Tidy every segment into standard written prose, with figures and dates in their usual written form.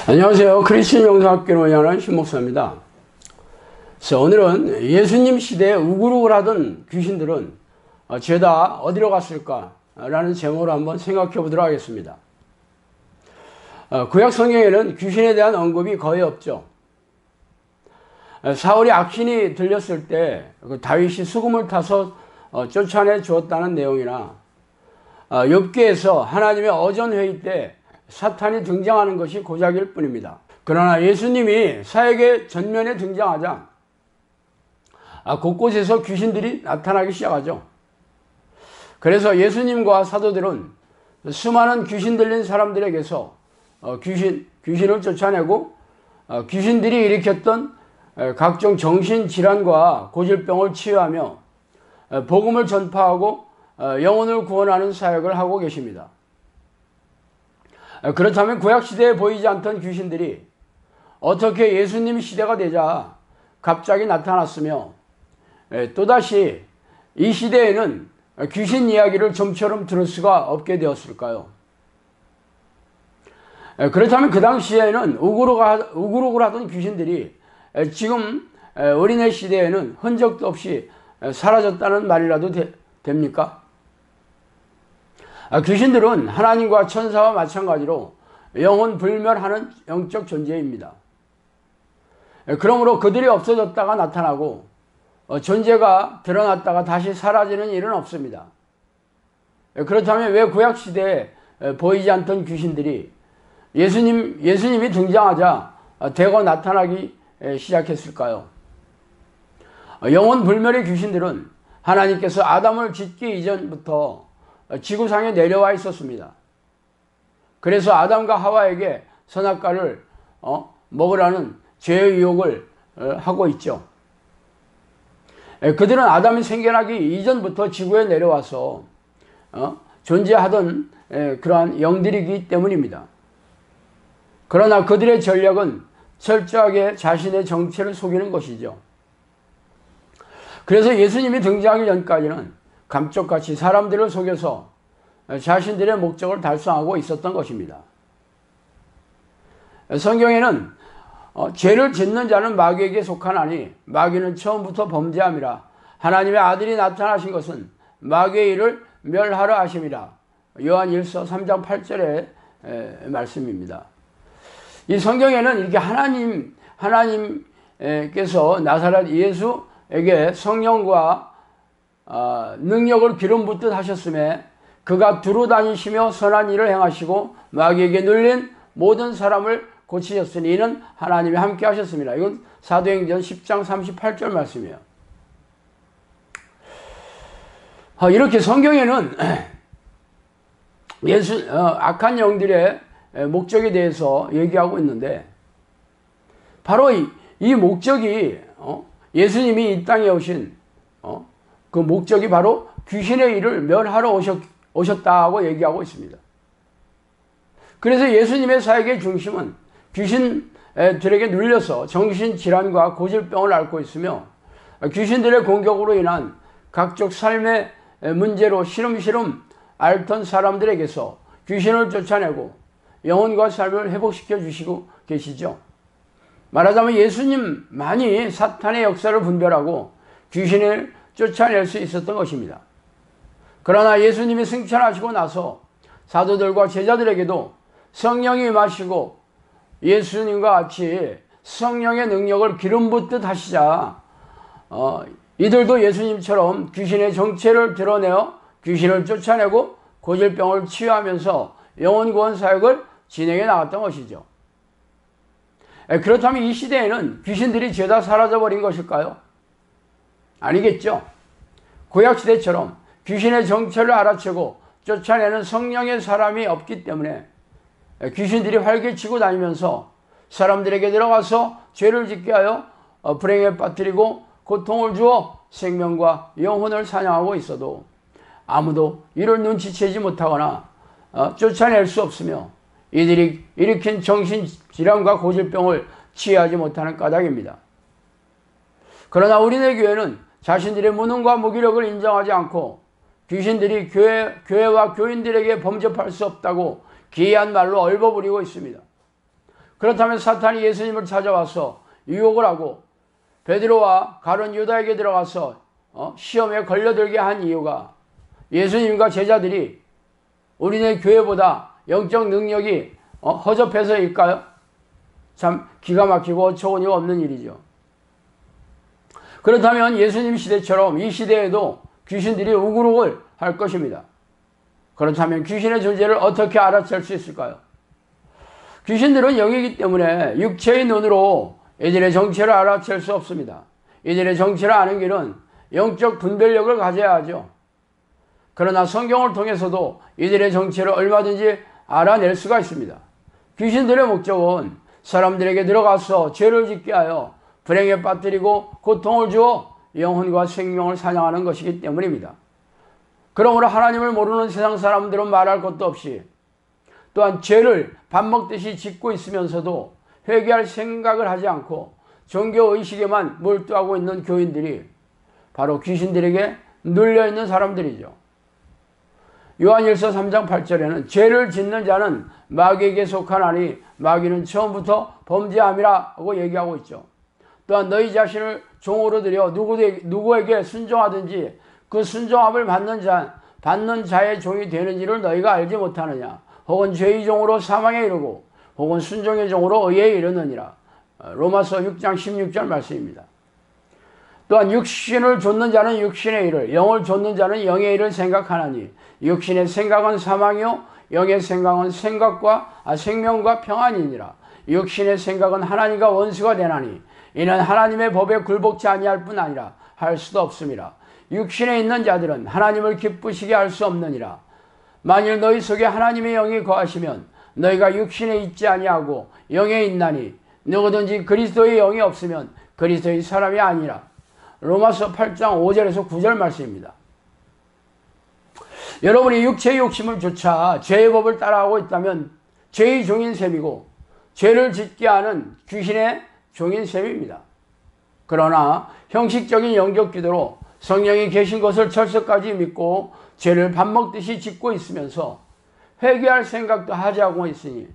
안녕하세요. 크리스천 영상학교를 운영하는 신목사입니다. 오늘은 예수님 시대에 우글우글 하던 귀신들은 죄다 어디로 갔을까? 라는 제목으로 한번 생각해 보도록 하겠습니다. 구약 성경에는 귀신에 대한 언급이 거의 없죠. 사울이 악신이 들렸을 때 다윗이 수금을 타서 쫓아내 주었다는 내용이나 욥기에서 하나님의 어전회의 때 사탄이 등장하는 것이 고작일 뿐입니다. 그러나 예수님이 사역의 전면에 등장하자 곳곳에서 귀신들이 나타나기 시작하죠. 그래서 예수님과 사도들은 수많은 귀신 들린 사람들에게서 귀신을 쫓아내고 귀신들이 일으켰던 각종 정신질환과 고질병을 치유하며 복음을 전파하고 영혼을 구원하는 사역을 하고 계십니다. 그렇다면 구약시대에 보이지 않던 귀신들이 어떻게 예수님 시대가 되자 갑자기 나타났으며 또다시 이 시대에는 귀신 이야기를 좀처럼 들을 수가 없게 되었을까요? 그렇다면 그 당시에는 우글우글 하던 귀신들이 지금 어린애 시대에는 흔적도 없이 사라졌다는 말이라도 됩니까? 귀신들은 하나님과 천사와 마찬가지로 영혼 불멸하는 영적 존재입니다. 그러므로 그들이 없어졌다가 나타나고 존재가 드러났다가 다시 사라지는 일은 없습니다. 그렇다면 왜 구약시대에 보이지 않던 귀신들이 예수님이 등장하자 대거 나타나기 시작했을까요? 영혼 불멸의 귀신들은 하나님께서 아담을 짓기 이전부터 지구상에 내려와 있었습니다. 그래서 아담과 하와에게 선악과를 먹으라는 죄의 유혹을 하고 있죠. 그들은 아담이 생겨나기 이전부터 지구에 내려와서 존재하던 그러한 영들이기 때문입니다. 그러나 그들의 전략은 철저하게 자신의 정체를 속이는 것이죠. 그래서 예수님이 등장하기 전까지는 감쪽같이 사람들을 속여서 자신들의 목적을 달성하고 있었던 것입니다. 성경에는 죄를 짓는 자는 마귀에게 속하나니 마귀는 처음부터 범죄함이라 하나님의 아들이 나타나신 것은 마귀의 일을 멸하려 하심이라. 요한 1서 3장 8절의 말씀입니다. 이 성경에는 이렇게 하나님께서 나사렛 예수에게 성령과 능력을 기름 붓듯 하셨음에 그가 두루 다니시며 선한 일을 행하시고 마귀에게 눌린 모든 사람을 고치셨으니 이는 하나님이 함께 하셨습니다. 이건 사도행전 10장 38절 말씀이에요. 이렇게 성경에는 악한 영들의 목적에 대해서 얘기하고 있는데 바로 이 목적이 예수님이 이 땅에 오신 그 목적이 바로 귀신의 일을 멸하러 오셨다고 얘기하고 있습니다. 그래서 예수님의 사역의 중심은 귀신들에게 눌려서 정신질환과 고질병을 앓고 있으며 귀신들의 공격으로 인한 각종 삶의 문제로 시름시름 앓던 사람들에게서 귀신을 쫓아내고 영혼과 삶을 회복시켜 주시고 계시죠. 말하자면 예수님만이 사탄의 역사를 분별하고 귀신을 쫓아낼 수 있었던 것입니다. 그러나 예수님이 승천하시고 나서 사도들과 제자들에게도 성령이 임하시고 예수님과 같이 성령의 능력을 기름 붓듯 하시자 이들도 예수님처럼 귀신의 정체를 드러내어 귀신을 쫓아내고 고질병을 치유하면서 영혼 구원 사역을 진행해 나갔던 것이죠. 그렇다면 이 시대에는 귀신들이 죄다 사라져버린 것일까요? 아니겠죠. 구약시대처럼 귀신의 정체를 알아채고 쫓아내는 성령의 사람이 없기 때문에 귀신들이 활개치고 다니면서 사람들에게 들어가서 죄를 짓게 하여 불행에 빠뜨리고 고통을 주어 생명과 영혼을 사냥하고 있어도 아무도 이를 눈치채지 못하거나 쫓아낼 수 없으며 이들이 일으킨 정신질환과 고질병을 치유하지 못하는 까닭입니다. 그러나 우리네 교회는 자신들의 무능과 무기력을 인정하지 않고 귀신들이 교회와 교인들에게 범접할 수 없다고 기이한 말로 얼버무리고 있습니다. 그렇다면 사탄이 예수님을 찾아와서 유혹을 하고 베드로와 가룟 유다에게 들어가서 시험에 걸려들게 한 이유가 예수님과 제자들이 우리네 교회보다 영적 능력이 허접해서일까요? 참 기가 막히고 어처구니가 없는 일이죠. 그렇다면 예수님 시대처럼 이 시대에도 귀신들이 우글우글 할 것입니다. 그렇다면 귀신의 존재를 어떻게 알아챌 수 있을까요? 귀신들은 영이기 때문에 육체의 눈으로 이들의 정체를 알아챌 수 없습니다. 이들의 정체를 아는 길은 영적 분별력을 가져야 하죠. 그러나 성경을 통해서도 이들의 정체를 얼마든지 알아낼 수가 있습니다. 귀신들의 목적은 사람들에게 들어가서 죄를 짓게 하여 불행에 빠뜨리고 고통을 주어 영혼과 생명을 사냥하는 것이기 때문입니다. 그러므로 하나님을 모르는 세상 사람들은 말할 것도 없이 또한 죄를 밥 먹듯이 짓고 있으면서도 회개할 생각을 하지 않고 종교의식에만 몰두하고 있는 교인들이 바로 귀신들에게 눌려있는 사람들이죠. 요한일서 3장 8절에는 죄를 짓는 자는 마귀에게 속하나니 마귀는 처음부터 범죄함이라고 얘기하고 있죠. 또한 너희 자신을 종으로 들여 누구에게 순종하든지 그 순종함을 받는 자의 종이 되는지를 너희가 알지 못하느냐. 혹은 죄의 종으로 사망에 이르고 혹은 순종의 종으로 의에 이르느니라. 로마서 6장 16절 말씀입니다. 또한 육신을 좇는 자는 육신의 일을, 영을 좇는 자는 영의 일을 생각하나니 육신의 생각은 사망이요 영의 생각은 생명과 평안이니라. 육신의 생각은 하나님과 원수가 되나니 이는 하나님의 법에 굴복치 아니할 뿐 아니라 할 수도 없음이라. 육신에 있는 자들은 하나님을 기쁘시게 할 수 없느니라. 만일 너희 속에 하나님의 영이 거하시면 너희가 육신에 있지 아니하고 영에 있나니 누구든지 그리스도의 영이 없으면 그리스도의 사람이 아니라. 로마서 8장 5절에서 9절 말씀입니다. 여러분이 육체의 욕심을 쫓아 죄의 법을 따라하고 있다면 죄의 종인 셈이고 죄를 짓게 하는 귀신의 종인 셈입니다. 그러나 형식적인 영적 기도로 성령이 계신 것을 철석까지 믿고 죄를 밥 먹듯이 짓고 있으면서 회개할 생각도 하지 않고 있으니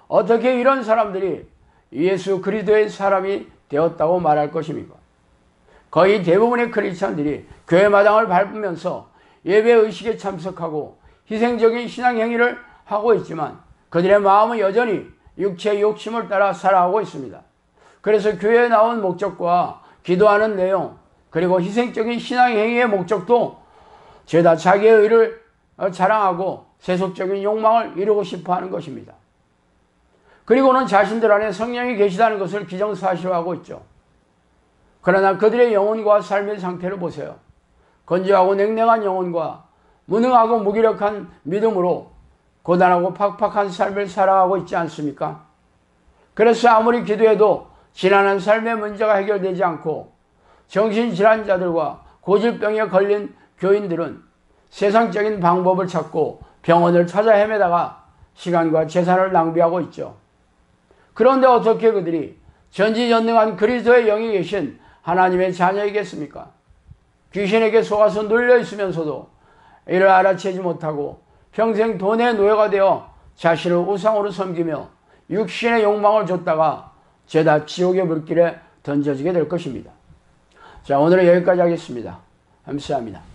어떻게 이런 사람들이 예수 그리스도의 사람이 되었다고 말할 것입니까? 거의 대부분의 크리스찬들이 교회 마당을 밟으면서 예배의식에 참석하고 희생적인 신앙 행위를 하고 있지만 그들의 마음은 여전히 육체의 욕심을 따라 살아가고 있습니다. 그래서 교회에 나온 목적과 기도하는 내용 그리고 희생적인 신앙 행위의 목적도 죄다 자기의 의를 자랑하고 세속적인 욕망을 이루고 싶어하는 것입니다. 그리고는 자신들 안에 성령이 계시다는 것을 기정사실화하고 있죠. 그러나 그들의 영혼과 삶의 상태를 보세요. 건조하고 냉랭한 영혼과 무능하고 무기력한 믿음으로 고단하고 팍팍한 삶을 살아가고 있지 않습니까? 그래서 아무리 기도해도 지난한 삶의 문제가 해결되지 않고 정신질환자들과 고질병에 걸린 교인들은 세상적인 방법을 찾고 병원을 찾아 헤매다가 시간과 재산을 낭비하고 있죠. 그런데 어떻게 그들이 전지전능한 그리스도의 영이 계신 하나님의 자녀이겠습니까? 귀신에게 속아서 눌려 있으면서도 이를 알아채지 못하고 평생 돈의 노예가 되어 자신을 우상으로 섬기며 육신의 욕망을 줬다가 죄다 지옥의 불길에 던져지게 될 것입니다. 자, 오늘은 여기까지 하겠습니다. 감사합니다.